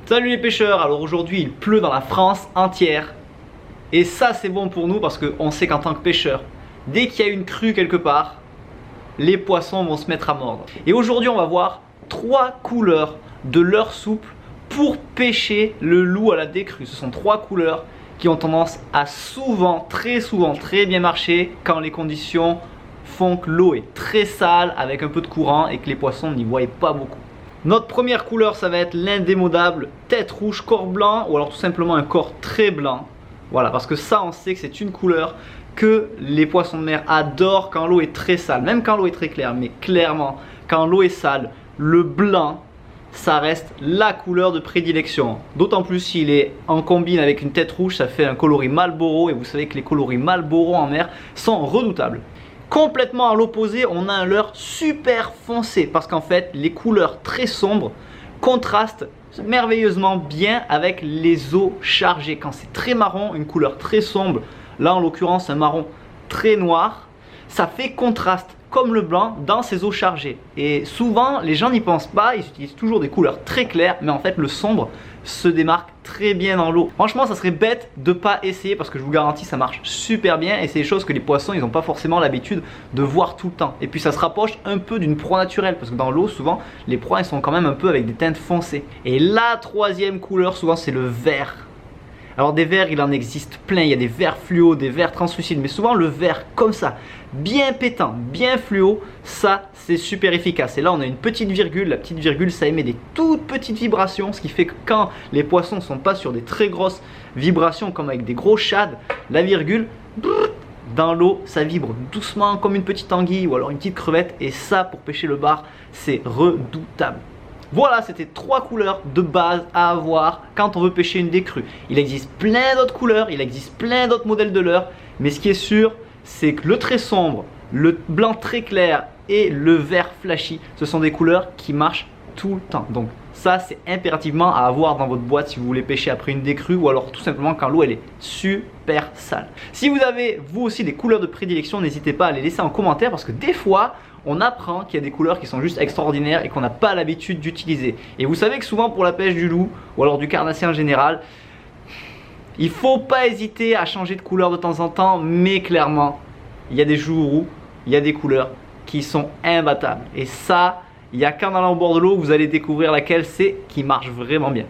Salut les pêcheurs, alors aujourd'hui il pleut dans la France entière. Et ça c'est bon pour nous parce qu'on sait qu'en tant que pêcheur, dès qu'il y a une crue quelque part, les poissons vont se mettre à mordre. Et aujourd'hui on va voir 3 couleurs de leurre souple pour pêcher le loup à la décrue. Ce sont 3 couleurs qui ont tendance à très souvent, très bien marcher quand les conditions font que l'eau est très sale avec un peu de courant et que les poissons n'y voient pas beaucoup. Notre première couleur, ça va être l'indémodable tête rouge, corps blanc, ou alors tout simplement un corps très blanc. Voilà, parce que ça, on sait que c'est une couleur que les poissons de mer adorent quand l'eau est très sale, même quand l'eau est très claire. Mais clairement, quand l'eau est sale, le blanc, ça reste la couleur de prédilection. D'autant plus s'il est en combine avec une tête rouge, ça fait un coloris Marlboro, et vous savez que les coloris Marlboro en mer sont redoutables. Complètement à l'opposé, on a un leurre super foncé parce qu'en fait les couleurs très sombres contrastent merveilleusement bien avec les eaux chargées. Quand c'est très marron, une couleur très sombre, là en l'occurrence un marron très noir, ça fait contraste comme le blanc dans ces eaux chargées. Et souvent les gens n'y pensent pas, ils utilisent toujours des couleurs très claires, mais en fait le sombre se démarque très bien dans l'eau. Franchement ça serait bête de pas essayer parce que je vous garantis ça marche super bien et c'est des choses que les poissons ils n'ont pas forcément l'habitude de voir tout le temps. Et puis ça se rapproche un peu d'une proie naturelle parce que dans l'eau souvent les proies elles sont quand même un peu avec des teintes foncées. Et la troisième couleur souvent c'est le vert. Alors des verts il en existe plein, il y a des verts fluo, des verts translucides, mais souvent le vert comme ça, bien pétant, bien fluo, ça c'est super efficace. Et là on a une petite virgule, la petite virgule ça émet des toutes petites vibrations, ce qui fait que quand les poissons ne sont pas sur des très grosses vibrations comme avec des gros shad, la virgule, dans l'eau ça vibre doucement comme une petite anguille ou alors une petite crevette, et ça pour pêcher le bar c'est redoutable. Voilà, c'était 3 couleurs de base à avoir quand on veut pêcher une décrue. Il existe plein d'autres couleurs, il existe plein d'autres modèles de leurre, mais ce qui est sûr, c'est que le très sombre, le blanc très clair et le vert flashy, ce sont des couleurs qui marchent tout le temps. Donc ça, c'est impérativement à avoir dans votre boîte si vous voulez pêcher après une décrue ou alors tout simplement quand l'eau elle est super sale. Si vous avez vous aussi des couleurs de prédilection, n'hésitez pas à les laisser en commentaire parce que des fois, on apprend qu'il y a des couleurs qui sont juste extraordinaires et qu'on n'a pas l'habitude d'utiliser. Et vous savez que souvent pour la pêche du loup ou alors du carnassier en général, il ne faut pas hésiter à changer de couleur de temps en temps, mais clairement, il y a des jours où il y a des couleurs qui sont imbattables. Et ça, il n'y a qu'en allant au bord de l'eau que vous allez découvrir laquelle c'est qui marche vraiment bien.